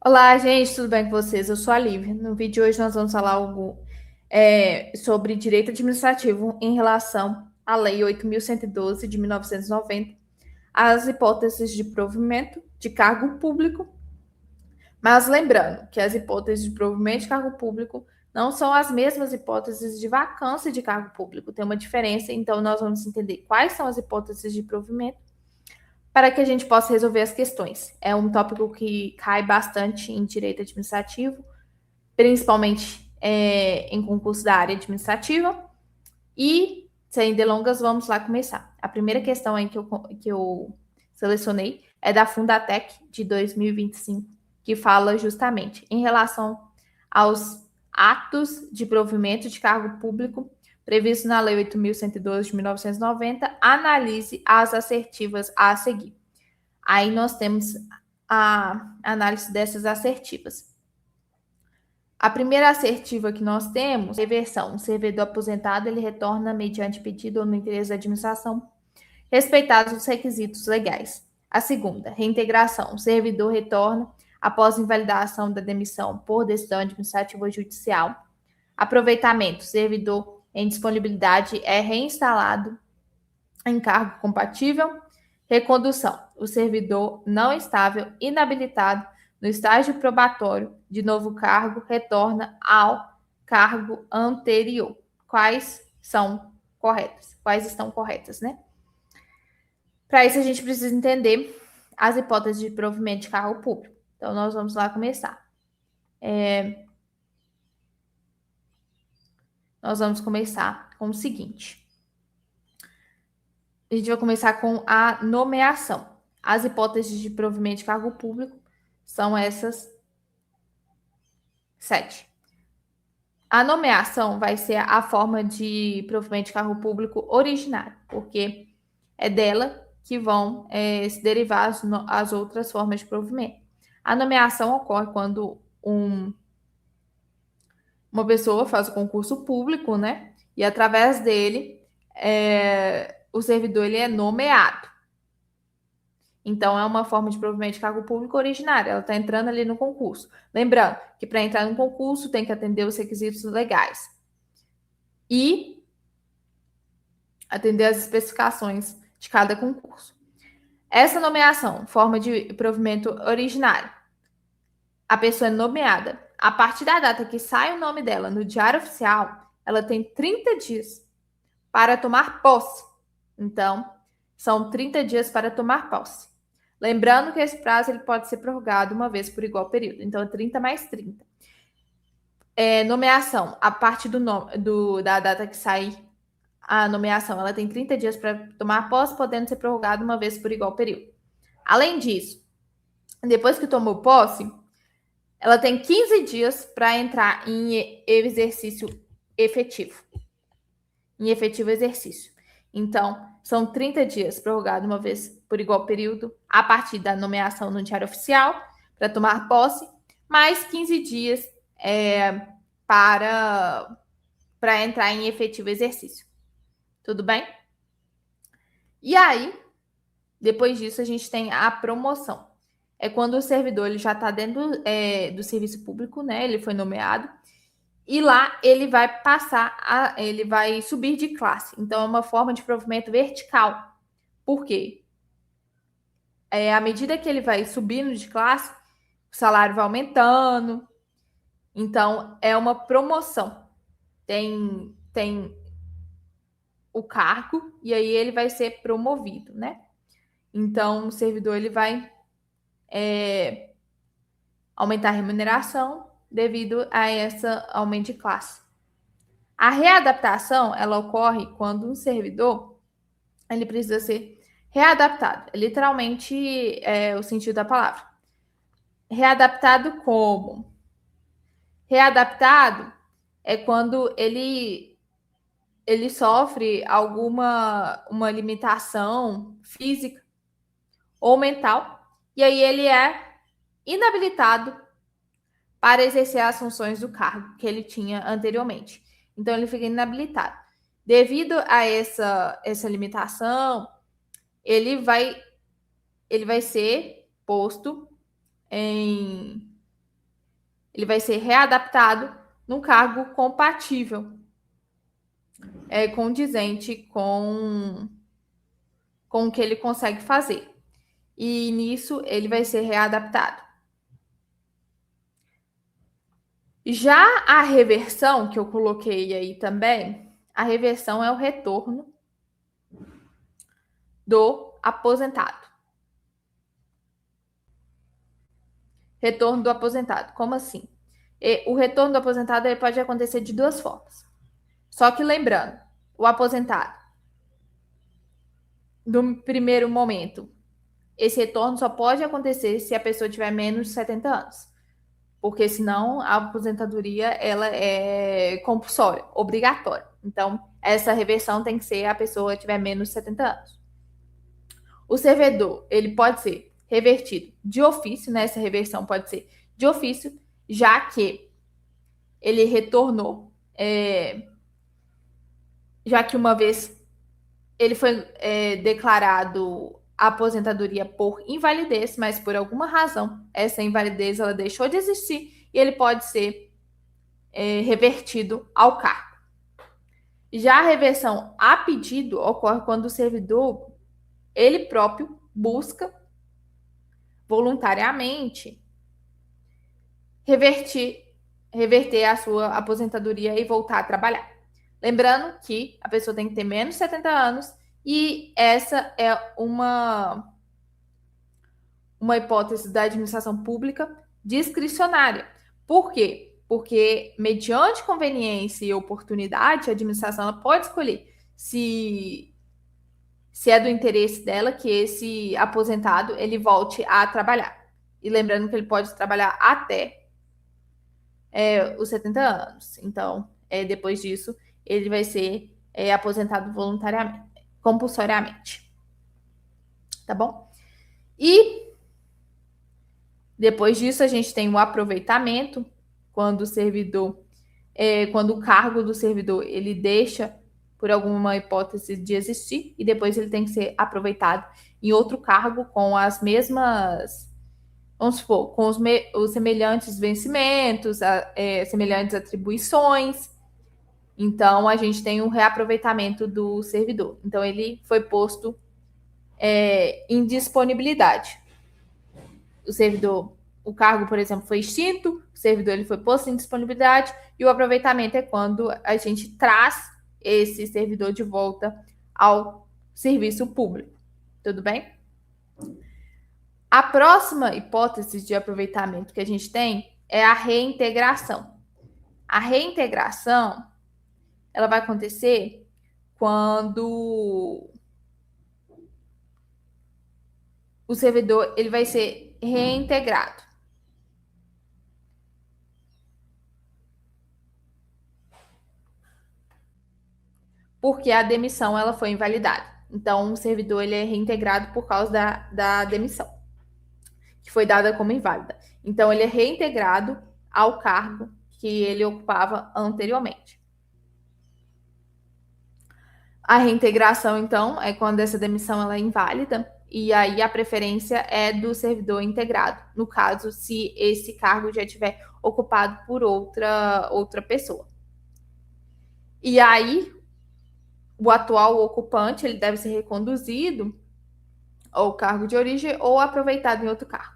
Olá, gente, tudo bem com vocês? Eu sou a Lívia. No vídeo de hoje nós vamos falar algo sobre direito administrativo em relação à Lei 8.112 de 1990, as hipóteses de provimento de cargo público, mas lembrando que as hipóteses de provimento de cargo público não são as mesmas hipóteses de vacância de cargo público, tem uma diferença, então nós vamos entender quais são as hipóteses de provimento para que a gente possa resolver as questões. É um tópico que cai bastante em direito administrativo, principalmente em concurso da área administrativa. E, sem delongas, vamos lá começar. A primeira questão aí que eu selecionei é da Fundatec de 2025, que fala justamente em relação aos atos de provimento de cargo público previsto na Lei 8.112 de 1990, analise as assertivas a seguir. Aí nós temos a análise dessas assertivas. A primeira assertiva que nós temos é reversão. O servidor aposentado ele retorna mediante pedido ou no interesse da administração, respeitados os requisitos legais. A segunda, reintegração. O servidor retorna após invalidação da demissão por decisão administrativa ou judicial. Aproveitamento. O servidor em disponibilidade é reinstalado em cargo compatível. Recondução. O servidor não estável, inabilitado no estágio probatório de novo cargo, retorna ao cargo anterior. Quais são corretas? Quais estão corretas, né? Para isso, a gente precisa entender as hipóteses de provimento de cargo público. Então, nós vamos lá começar. Nós vamos começar com o seguinte. A gente vai começar com a nomeação. As hipóteses de provimento de cargo público são essas 7. A nomeação vai ser a forma de provimento de cargo público originário, porque é dela que vão se derivar as outras formas de provimento. A nomeação ocorre quando uma pessoa faz o concurso público, né? E através dele, o servidor ele é nomeado. Então, é uma forma de provimento de cargo público originária. Ela está entrando ali no concurso. Lembrando que para entrar no concurso tem que atender os requisitos legais e atender as especificações de cada concurso. Essa nomeação, forma de provimento originário, a pessoa é nomeada. A partir da data que sai o nome dela no Diário Oficial, ela tem 30 dias para tomar posse. Então, são 30 dias para tomar posse. Lembrando que esse prazo ele pode ser prorrogado uma vez por igual período. Então, é 30 mais 30. Nomeação, a partir da data que sai a nomeação, ela tem 30 dias para tomar posse, podendo ser prorrogada uma vez por igual período. Além disso, depois que tomou posse, ela tem 15 dias para entrar em exercício efetivo. Em efetivo exercício. Então, são 30 dias prorrogado uma vez por igual período, a partir da nomeação no Diário Oficial, para tomar posse, mais 15 dias para entrar em efetivo exercício. Tudo bem? E aí, depois disso, a gente tem a promoção. É quando o servidor ele já está dentro do serviço público, né? Ele foi nomeado. E lá ele vai ele vai subir de classe. Então, é uma forma de provimento vertical. Por quê? À medida que ele vai subindo de classe, o salário vai aumentando. Então, é uma promoção. Tem o cargo e aí ele vai ser promovido, né? Então, o servidor ele vai aumentar a remuneração devido a essa aumento de classe. A readaptação, ela ocorre quando um servidor ele precisa ser readaptado. É literalmente o sentido da palavra. Readaptado como? Readaptado é quando ele sofre uma limitação física ou mental e aí ele é inabilitado para exercer as funções do cargo que ele tinha anteriormente. Então ele fica inabilitado. Devido a essa limitação, ele vai ser posto em ele vai ser readaptado num cargo compatível, condizente com o que ele consegue fazer. E nisso ele vai ser readaptado. Já a reversão, que eu coloquei aí também, a reversão é o retorno do aposentado. Retorno do aposentado. Como assim? O retorno do aposentado ele pode acontecer de duas formas. Só que lembrando, o aposentado, no primeiro momento, esse retorno só pode acontecer se a pessoa tiver menos de 70 anos. Porque senão a aposentadoria ela é compulsória, obrigatória. Então, essa reversão tem que ser a pessoa tiver menos de 70 anos. O servidor, ele pode ser revertido de ofício, né? Essa reversão pode ser de ofício, já que ele retornou, já que uma vez ele foi declarado a aposentadoria por invalidez, mas por alguma razão essa invalidez ela deixou de existir e ele pode ser revertido ao cargo. Já a reversão a pedido ocorre quando o servidor ele próprio busca voluntariamente reverter a sua aposentadoria e voltar a trabalhar. Lembrando que a pessoa tem que ter menos de 70 anos e essa é uma hipótese da administração pública discricionária. Por quê? Porque, mediante conveniência e oportunidade, a administração pode escolher se é do interesse dela que esse aposentado ele volte a trabalhar. E lembrando que ele pode trabalhar até os 70 anos. Então, depois disso, ele vai ser aposentado voluntariamente, compulsoriamente. Tá bom? E depois disso, a gente tem o aproveitamento, quando o servidor, quando o cargo do servidor ele deixa por alguma hipótese de existir e depois ele tem que ser aproveitado em outro cargo com as mesmas, vamos supor, com os semelhantes vencimentos, semelhantes atribuições. Então, a gente tem um reaproveitamento do servidor. Então, ele foi posto em disponibilidade. O servidor, o cargo, por exemplo, foi extinto, o servidor ele foi posto em disponibilidade e o aproveitamento é quando a gente traz esse servidor de volta ao serviço público. Tudo bem? A próxima hipótese de aproveitamento que a gente tem é a reintegração. A reintegração ela vai acontecer quando o servidor ele vai ser reintegrado. Porque a demissão ela foi invalidada. Então, o servidor ele é reintegrado por causa da demissão, que foi dada como inválida. Então, ele é reintegrado ao cargo que ele ocupava anteriormente. A reintegração, então, é quando essa demissão ela é inválida e aí a preferência é do servidor integrado, no caso, se esse cargo já estiver ocupado por outra pessoa. E aí, o atual ocupante ele deve ser reconduzido ao cargo de origem ou aproveitado em outro cargo.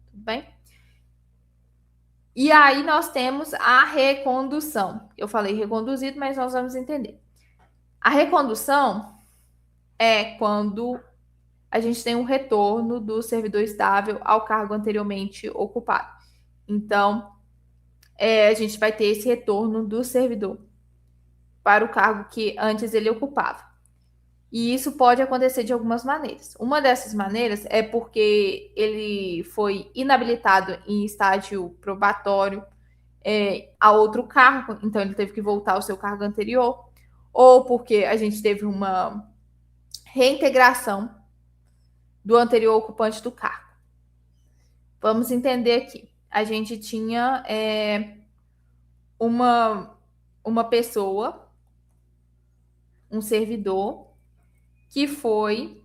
Tudo bem? E aí nós temos a recondução. Eu falei reconduzido, mas nós vamos entender. A recondução é quando a gente tem um retorno do servidor estável ao cargo anteriormente ocupado. Então, a gente vai ter esse retorno do servidor para o cargo que antes ele ocupava. E isso pode acontecer de algumas maneiras. Uma dessas maneiras é porque ele foi inabilitado em estágio probatório a outro cargo, então ele teve que voltar ao seu cargo anterior, ou porque a gente teve uma reintegração do anterior ocupante do cargo. Vamos entender aqui. A gente tinha uma pessoa, um servidor, que foi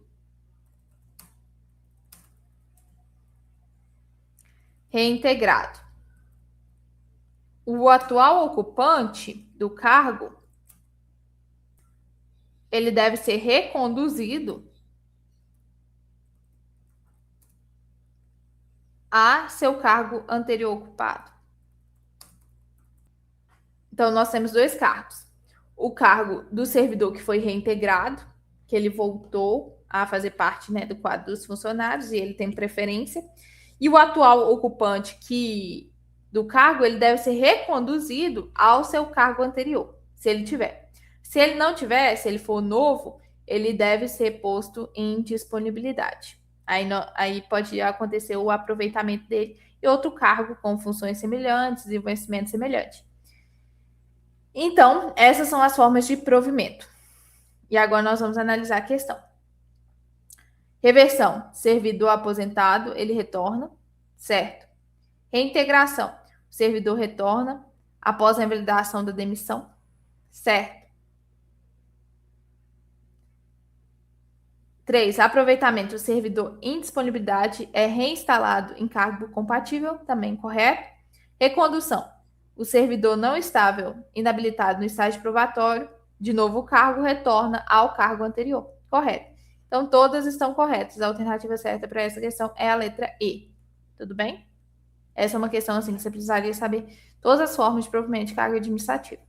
reintegrado. o atual ocupante do cargo, ele deve ser reconduzido a seu cargo anterior ocupado. Então, nós temos dois cargos. O cargo do servidor que foi reintegrado, que ele voltou a fazer parte, né, do quadro dos funcionários e ele tem preferência. E o atual ocupante do cargo, ele deve ser reconduzido ao seu cargo anterior, se ele tiver. Se ele não tiver, se ele for novo, ele deve ser posto em disponibilidade. Aí pode acontecer o aproveitamento dele em outro cargo com funções semelhantes e vencimento semelhante. Então, essas são as formas de provimento. E agora nós vamos analisar a questão. Reversão. Servidor aposentado, ele retorna, certo? Reintegração. O servidor retorna após a invalidação da demissão, certo? 3. Aproveitamento. O servidor em disponibilidade é reinstalado em cargo compatível, também correto? Recondução. O servidor não estável, inabilitado no estágio probatório, de novo o cargo retorna ao cargo anterior. Correto. Então, todas estão corretas. A alternativa certa para essa questão é a letra E. Tudo bem? Essa é uma questão assim que você precisaria saber todas as formas de provimento de carga administrativa.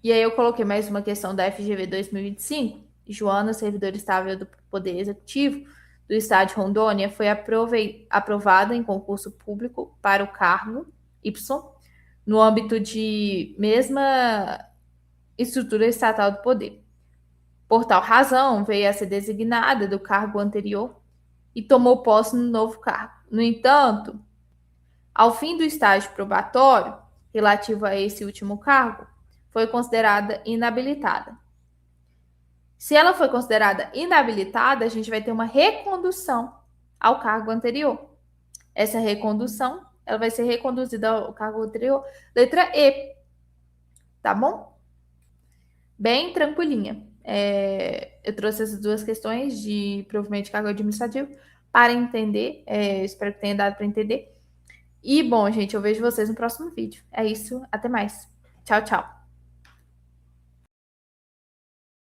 E aí eu coloquei mais uma questão da FGV 2025. Joana, servidora estável do Poder Executivo do Estado de Rondônia, foi aprovada em concurso público para o cargo Y, no âmbito de mesma estrutura estatal do poder. Por tal razão, veio a ser designada do cargo anterior e tomou posse no novo cargo. No entanto, ao fim do estágio probatório, relativo a esse último cargo, foi considerada inabilitada. Se ela foi considerada inabilitada, a gente vai ter uma recondução ao cargo anterior. Essa recondução, ela vai ser reconduzida ao cargo anterior, letra E. Tá bom? Bem tranquilinha. Eu trouxe essas duas questões de provimento de cargo administrativo para entender. Espero que tenha dado para entender. E, bom, gente, eu vejo vocês no próximo vídeo. É isso. Até mais. Tchau, tchau.